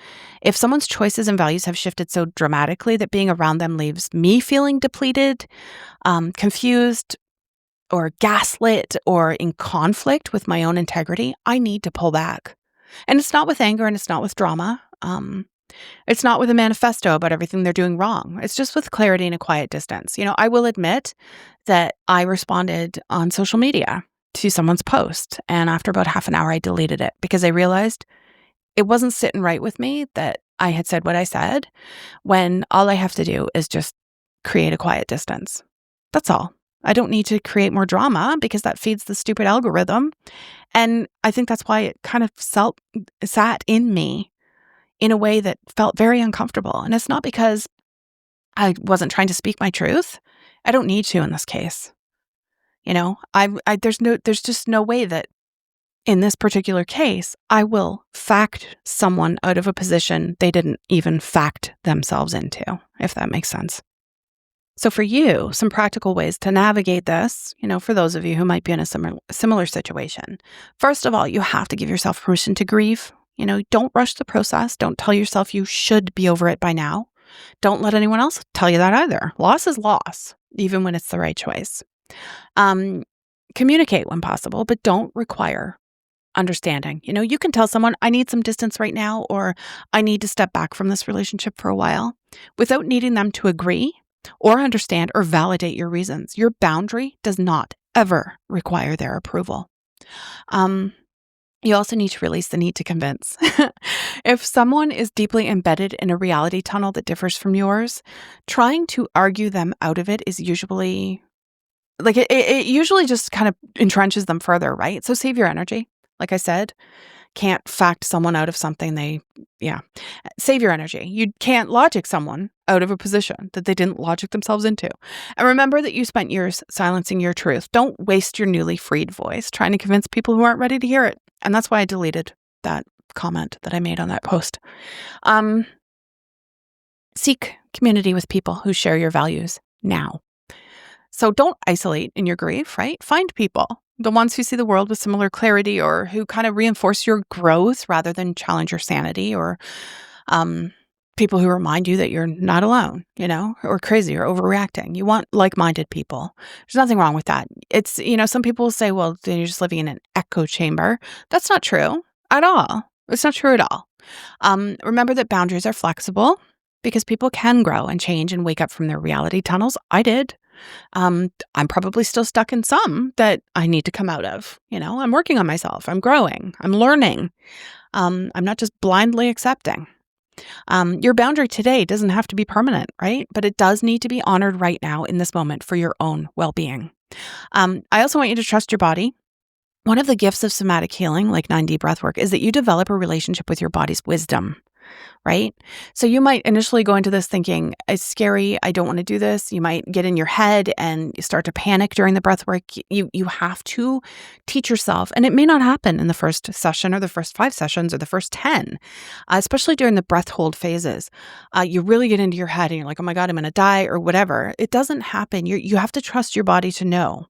If someone's choices and values have shifted so dramatically that being around them leaves me feeling depleted, confused, or gaslit, or in conflict with my own integrity, I need to pull back. And it's not with anger, and it's not with drama. It's not with a manifesto about everything they're doing wrong. It's just with clarity and a quiet distance. I will admit that I responded on social media to someone's post, and after about half an hour, I deleted it because I realized it wasn't sitting right with me that I had said what I said, when all I have to do is just create a quiet distance. That's all. I don't need to create more drama because that feeds the stupid algorithm. And I think that's why it kind of sat in me in a way that felt very uncomfortable. And it's not because I wasn't trying to speak my truth. I don't need to in this case. There's just no way that in this particular case, I will fact someone out of a position they didn't even fact themselves into, if that makes sense. So for you, some practical ways to navigate this, for those of you who might be in a similar situation. First of all, you have to give yourself permission to grieve. Don't rush the process. Don't tell yourself you should be over it by now. Don't let anyone else tell you that either. Loss is loss, even when it's the right choice. Communicate when possible, but don't require understanding. You can tell someone, I need some distance right now, or I need to step back from this relationship for a while, without needing them to agree or understand or validate your reasons. Your boundary does not ever require their approval. You also need to release the need to convince. If someone is deeply embedded in a reality tunnel that differs from yours, trying to argue them out of it is usually it usually just kind of entrenches them further, right? So save your energy. Like I said, can't fact someone out of something save your energy. You can't logic someone out of a position that they didn't logic themselves into. And remember that you spent years silencing your truth. Don't waste your newly freed voice trying to convince people who aren't ready to hear it. And that's why I deleted that comment that I made on that post. Seek community with people who share your values now. So don't isolate in your grief, right? Find people, the ones who see the world with similar clarity or who kind of reinforce your growth rather than challenge your sanity, or people who remind you that you're not alone, or crazy or overreacting. You want like-minded people. There's nothing wrong with that. It's, some people will say, well, then you're just living in an echo chamber. That's not true at all. It's not true at all. Remember that boundaries are flexible because people can grow and change and wake up from their reality tunnels. I did. I'm probably still stuck in some that I need to come out of. I'm working on myself. I'm growing. I'm learning. I'm not just blindly accepting. Your boundary today doesn't have to be permanent, right? But it does need to be honored right now in this moment for your own well-being. I also want you to trust your body. One of the gifts of somatic healing, like 9D breathwork, is that you develop a relationship with your body's wisdom, right? So you might initially go into this thinking, it's scary, I don't want to do this. You might get in your head and you start to panic during the breath work. You have to teach yourself, and it may not happen in the first session or the first 5 sessions or the first 10, especially during the breath hold phases. You really get into your head and you're like, oh my God, I'm going to die or whatever. It doesn't happen. You have to trust your body to know.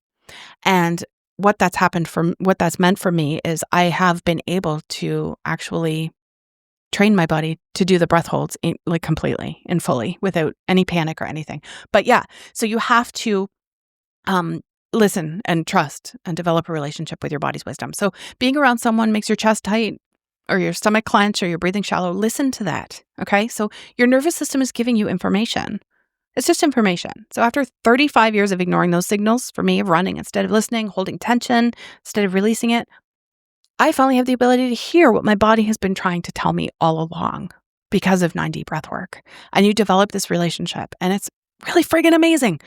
And what that's meant for me is I have been able to actually train my body to do the breath holds completely and fully without any panic or anything. But yeah, so you have to listen and trust and develop a relationship with your body's wisdom. So being around someone makes your chest tight or your stomach clench or you're breathing shallow. Listen to that. Okay. So your nervous system is giving you information. It's just information. So after 35 years of ignoring those signals, for me, of running instead of listening, holding tension instead of releasing it, I finally have the ability to hear what my body has been trying to tell me all along because of 9D breathwork. And you develop this relationship, and it's really friggin' amazing.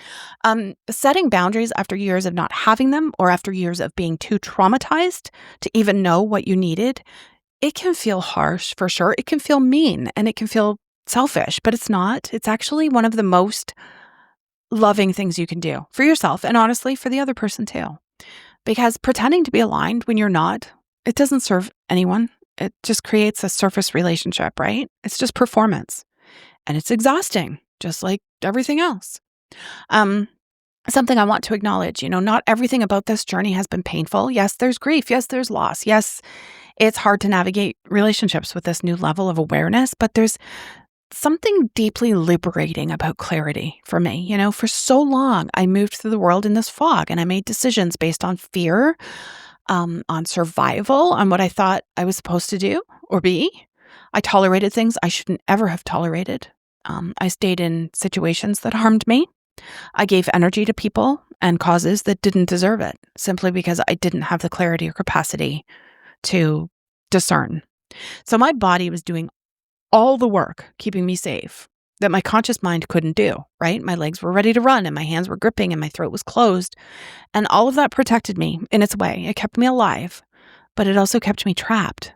Setting boundaries after years of not having them or after years of being too traumatized to even know what you needed, it can feel harsh for sure. It can feel mean and it can feel selfish, but it's not. It's actually one of the most loving things you can do for yourself and honestly for the other person too. Because pretending to be aligned when you're not, it doesn't serve anyone. It just creates a surface relationship, right? It's just performance. And it's exhausting, just like everything else. Something I want to acknowledge, not everything about this journey has been painful. Yes, there's grief. Yes, there's loss. Yes, it's hard to navigate relationships with this new level of awareness, but there's something deeply liberating about clarity for me. For so long, I moved through the world in this fog and I made decisions based on fear, on survival, on what I thought I was supposed to do or be. I tolerated things I shouldn't ever have tolerated. I stayed in situations that harmed me. I gave energy to people and causes that didn't deserve it simply because I didn't have the clarity or capacity to discern. So my body was doing all the work keeping me safe that my conscious mind couldn't do, right? My legs were ready to run and my hands were gripping and my throat was closed. And all of that protected me in its way. It kept me alive, but it also kept me trapped.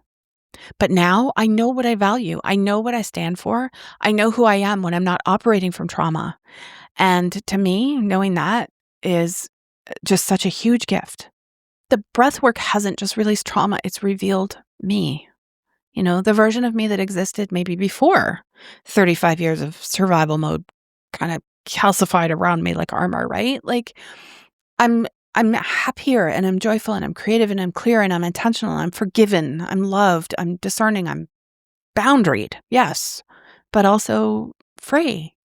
But now I know what I value. I know what I stand for. I know who I am when I'm not operating from trauma. And to me, knowing that is just such a huge gift. The breath work hasn't just released trauma, it's revealed me. The version of me that existed maybe before 35 years of survival mode kind of calcified around me like armor, right? Like I'm happier and I'm joyful and I'm creative and I'm clear and I'm intentional. I'm forgiven. I'm loved. I'm discerning. I'm boundaried. Yes, but also free.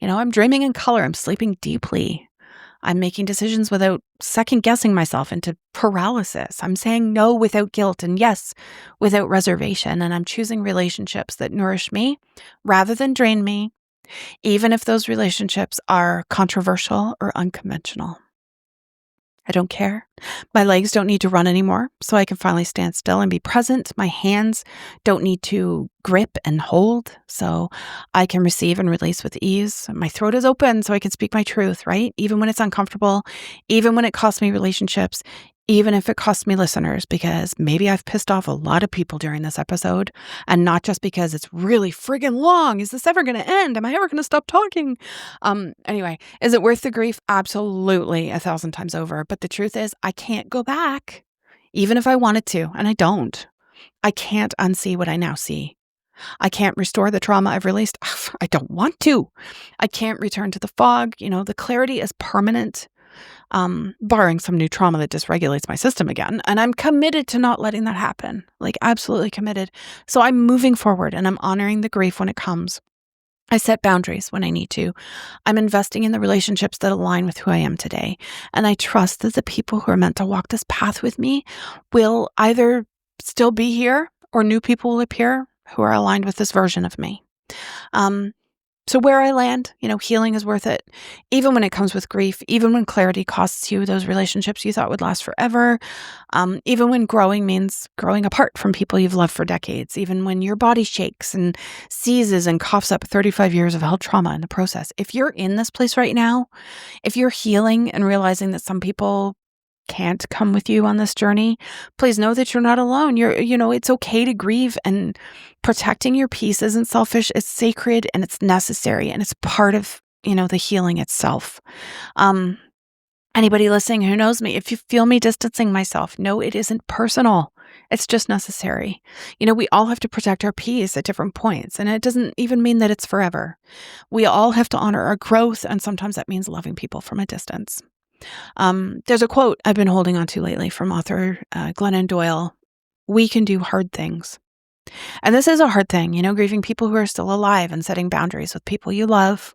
I'm dreaming in color. I'm sleeping deeply. I'm making decisions without second guessing myself into paralysis. I'm saying no without guilt and yes without reservation. And I'm choosing relationships that nourish me rather than drain me, even if those relationships are controversial or unconventional. I don't care. My legs don't need to run anymore, so I can finally stand still and be present. My hands don't need to grip and hold, so I can receive and release with ease. My throat is open, so I can speak my truth, right? Even when it's uncomfortable, even when it costs me relationships, even if it costs me listeners, because maybe I've pissed off a lot of people during this episode, and not just because it's really friggin' long. Is this ever going to end? Am I ever going to stop talking? Anyway, is it worth the grief? Absolutely, 1,000 times over. But the truth is, I can't go back, even if I wanted to, and I don't. I can't unsee what I now see. I can't restore the trauma I've released. I don't want to. I can't return to the fog. The clarity is permanent. Barring some new trauma that dysregulates my system again. And I'm committed to not letting that happen, like absolutely committed. So I'm moving forward and I'm honoring the grief when it comes. I set boundaries when I need to. I'm investing in the relationships that align with who I am today. And I trust that the people who are meant to walk this path with me will either still be here or new people will appear who are aligned with this version of me. So where I land, healing is worth it, even when it comes with grief, even when clarity costs you those relationships you thought would last forever, even when growing means growing apart from people you've loved for decades, even when your body shakes and seizes and coughs up 35 years of held trauma in the process. If you're in this place right now, if you're healing and realizing that some people can't come with you on this journey, please know that you're not alone. It's okay to grieve, and protecting your peace isn't selfish. It's sacred and it's necessary, and it's part of, the healing itself. Anybody listening who knows me, if you feel me distancing myself, no, it isn't personal. It's just necessary. We all have to protect our peace at different points, and it doesn't even mean that it's forever. We all have to honor our growth, and sometimes that means loving people from a distance. There's a quote I've been holding on to lately from author Glennon Doyle. We can do hard things. And this is a hard thing, grieving people who are still alive and setting boundaries with people you love,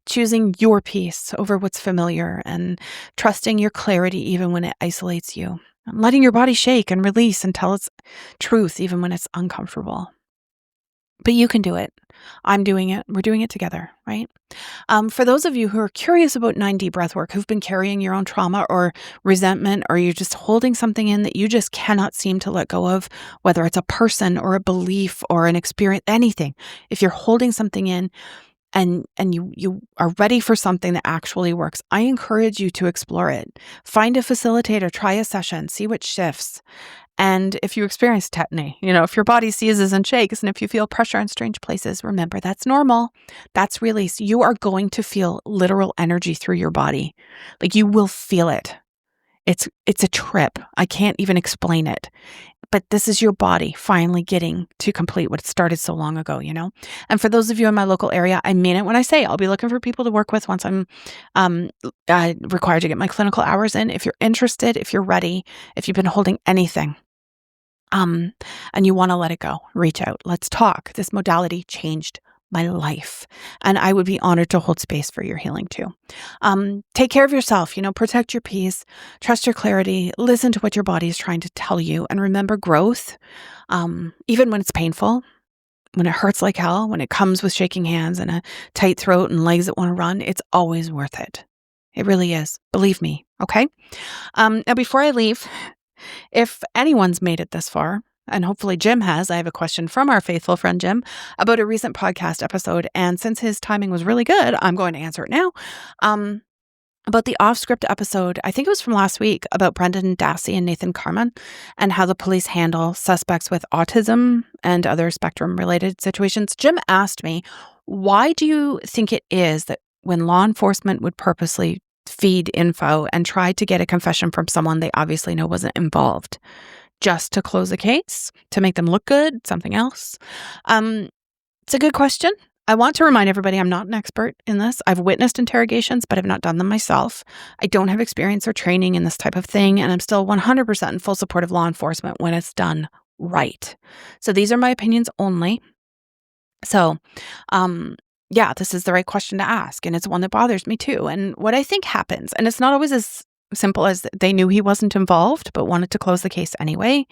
choosing your peace over what's familiar, and trusting your clarity even when it isolates you, and letting your body shake and release and tell its truth even when it's uncomfortable. But you can do it. I'm doing it. We're doing it together, right? For those of you who are curious about 9D breathwork, who've been carrying your own trauma or resentment, or you're just holding something in that you just cannot seem to let go of, whether it's a person or a belief or an experience, anything, if you're holding something in and you are ready for something that actually works, I encourage you to explore it. Find a facilitator, try a session, see what shifts. And if you experience tetany, if your body seizes and shakes, and if you feel pressure in strange places, remember that's normal. That's release. You are going to feel literal energy through your body. Like, you will feel it. It's a trip. I can't even explain it. But this is your body finally getting to complete what started so long ago, And for those of you in my local area, I mean it when I say I'll be looking for people to work with once I'm required to get my clinical hours in. If you're interested, if you're ready, if you've been holding anything, and you want to let it go, reach out. Let's talk. This modality changed my life, and I would be honored to hold space for your healing too. Take care of yourself, protect your peace, trust your clarity, listen to what your body is trying to tell you, and remember growth, even when it's painful, when it hurts like hell, when it comes with shaking hands and a tight throat and legs that want to run, it's always worth it. It really is. Believe me. Okay. Now, before I leave, if anyone's made it this far, and hopefully Jim has, I have a question from our faithful friend Jim about a recent podcast episode. And since his timing was really good, I'm going to answer it now. About the off-script episode, I think it was from last week, about Brendan Dassey and Nathan Carman and how the police handle suspects with autism and other spectrum-related situations. Jim asked me, why do you think it is that when law enforcement would purposely feed info and try to get a confession from someone they obviously know wasn't involved, just to close a case, to make them look good, something else? It's a good question. I want to remind everybody I'm not an expert in this. I've witnessed interrogations, but I've not done them myself. I don't have experience or training in this type of thing, and I'm still 100% in full support of law enforcement when it's done right. So these are my opinions only. So, yeah, this is the right question to ask, and it's one that bothers me too. And what I think happens, and it's not always as simple as they knew he wasn't involved, but wanted to close the case anyway.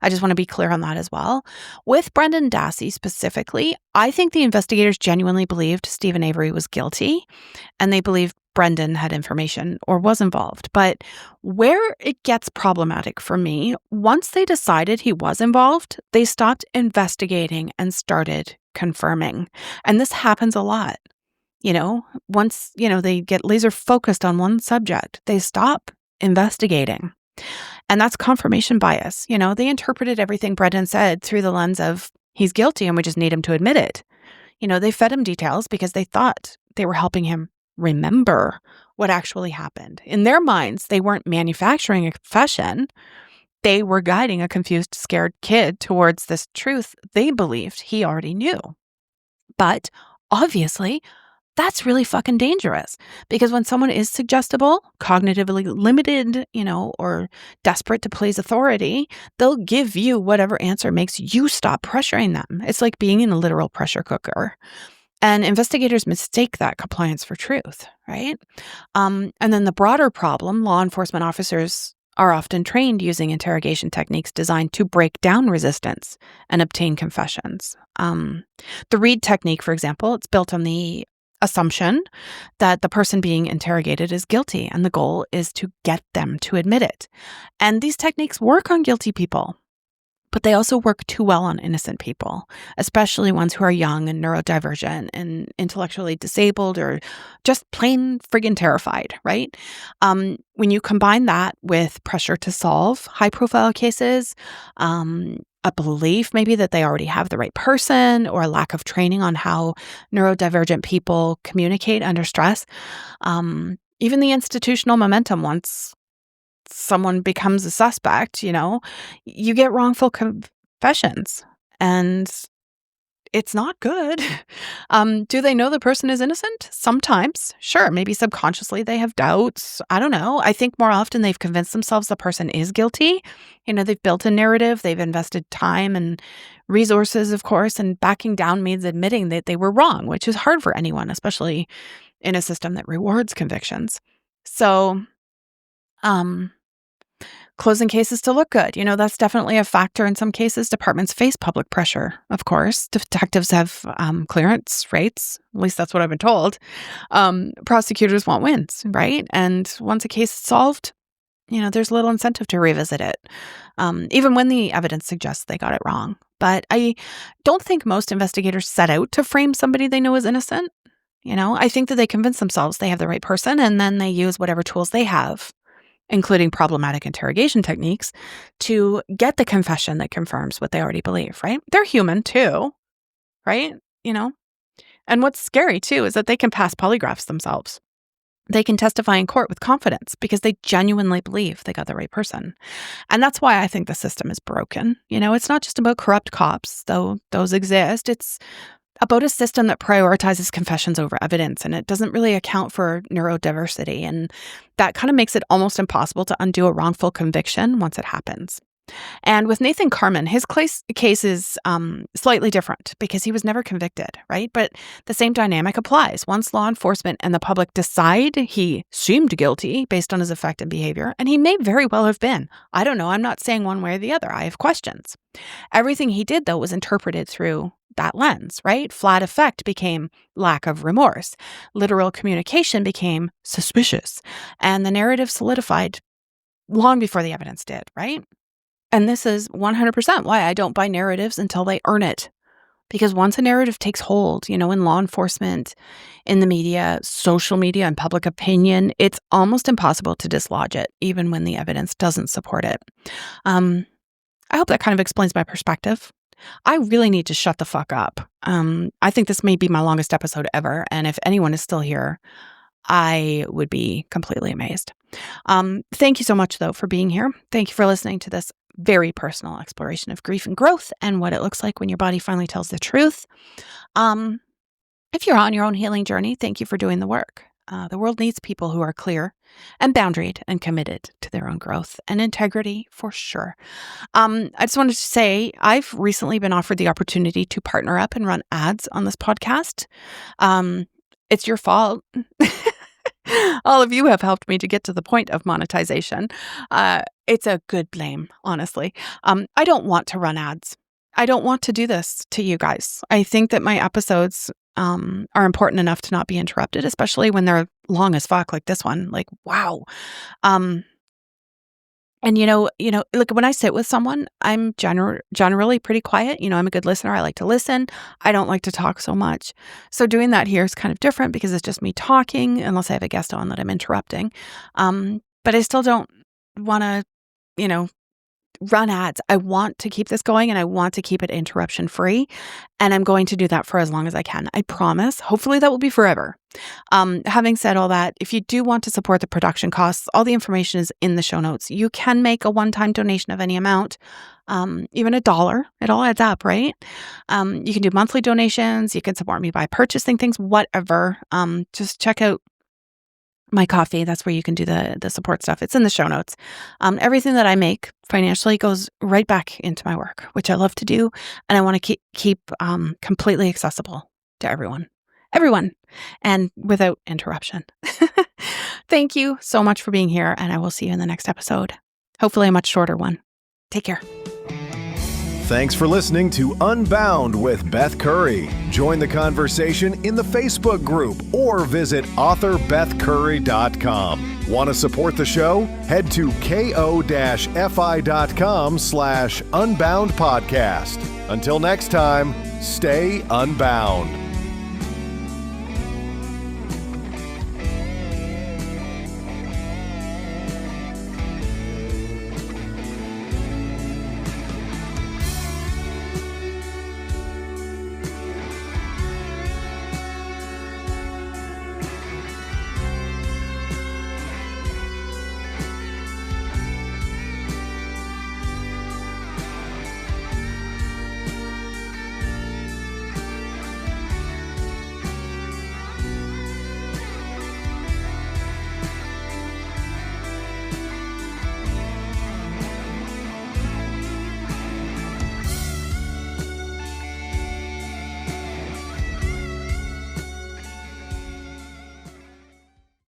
I just want to be clear on that as well. With Brendan Dassey specifically, I think the investigators genuinely believed Stephen Avery was guilty, and they believed Brendan had information or was involved. But where it gets problematic for me, once they decided he was involved, they stopped investigating and started confirming. And this happens a lot. Once, they get laser focused on one subject, they stop investigating. And that's confirmation bias. They interpreted everything Brendan said through the lens of he's guilty and we just need him to admit it. They fed him details because they thought they were helping him remember what actually happened. In their minds, they weren't manufacturing a confession. They were guiding a confused, scared kid towards this truth they believed he already knew. But obviously, that's really fucking dangerous, because when someone is suggestible, cognitively limited, or desperate to please authority, they'll give you whatever answer makes you stop pressuring them. It's like being in a literal pressure cooker. And investigators mistake that compliance for truth, right? And then the broader problem, law enforcement officers are often trained using interrogation techniques designed to break down resistance and obtain confessions. The Reed technique, for example, it's built on the assumption that the person being interrogated is guilty, and the goal is to get them to admit it. And these techniques work on guilty people, but they also work too well on innocent people, especially ones who are young and neurodivergent and intellectually disabled or just plain friggin' terrified, right? When you combine that with pressure to solve high-profile cases, a belief maybe that they already have the right person, or a lack of training on how neurodivergent people communicate under stress, even the institutional momentum, once someone becomes a suspect, you get wrongful confessions, and it's not good. Do they know the person is innocent? Sometimes. Sure. Maybe subconsciously they have doubts. I don't know. I think more often they've convinced themselves the person is guilty. They've built a narrative. They've invested time and resources, of course, and backing down means admitting that they were wrong, which is hard for anyone, especially in a system that rewards convictions. So, closing cases to look good. That's definitely a factor in some cases. Departments face public pressure, of course. Detectives have clearance rates. At least that's what I've been told. Prosecutors want wins, right? And once a case is solved, there's little incentive to revisit it, even when the evidence suggests they got it wrong. But I don't think most investigators set out to frame somebody they know is innocent. I think that they convince themselves they have the right person, and then they use whatever tools they have, including problematic interrogation techniques, to get the confession that confirms what they already believe, right? They're human too, right? And what's scary too is that they can pass polygraphs themselves. They can testify in court with confidence because they genuinely believe they got the right person. And that's why I think the system is broken. It's not just about corrupt cops, though those exist. It's about a system that prioritizes confessions over evidence, and it doesn't really account for neurodiversity. And that kind of makes it almost impossible to undo a wrongful conviction once it happens. And with Nathan Carman, his case is slightly different because he was never convicted, right? But the same dynamic applies. Once law enforcement and the public decide he seemed guilty based on his effect and behavior, and he may very well have been. I don't know. I'm not saying one way or the other. I have questions. Everything he did, though, was interpreted through that lens, right? Flat effect became lack of remorse. Literal communication became suspicious. And the narrative solidified long before the evidence did, right? And this is 100% why I don't buy narratives until they earn it. Because once a narrative takes hold, in law enforcement, in the media, social media, and public opinion, it's almost impossible to dislodge it, even when the evidence doesn't support it. I hope that kind of explains my perspective. I really need to shut the fuck up. I think this may be my longest episode ever, and if anyone is still here, I would be completely amazed. Thank you so much, though, for being here. Thank you for listening to this very personal exploration of grief and growth and what it looks like when your body finally tells the truth. If you're on your own healing journey, thank you for doing the work. The world needs people who are clear and boundaried and committed to their own growth and integrity for sure. I just wanted to say I've recently been offered the opportunity to partner up and run ads on this podcast. It's your fault. All of you have helped me to get to the point of monetization. It's a good blame, honestly. I don't want to run ads. I don't want to do this to you guys. I think that my episodes are important enough to not be interrupted, especially when they're long as fuck like this one. Like, wow. And look, when I sit with someone, I'm generally pretty quiet. I'm a good listener. I like to listen. I don't like to talk so much. So doing that here is kind of different because it's just me talking, unless I have a guest on that I'm interrupting. But I still don't want to, run ads. I want to keep this going and I want to keep it interruption free. And I'm going to do that for as long as I can. I promise. Hopefully that will be forever. Having said all that, if you do want to support the production costs, all the information is in the show notes. You can make a one-time donation of any amount, even $1. It all adds up, right? You can do monthly donations. You can support me by purchasing things, whatever. Just check out my coffee. That's where you can do the support stuff. It's in the show notes. Everything that I make financially goes right back into my work, which I love to do. And I want to keep completely accessible to everyone, and without interruption. Thank you so much for being here. And I will see you in the next episode. Hopefully a much shorter one. Take care. Thanks for listening to Unbound with Beth Curry. Join the conversation in the Facebook group or visit author.bethcurry.com. Want to support the show? Head to ko-fi.com/Unbound Podcast. Until next time, stay unbound.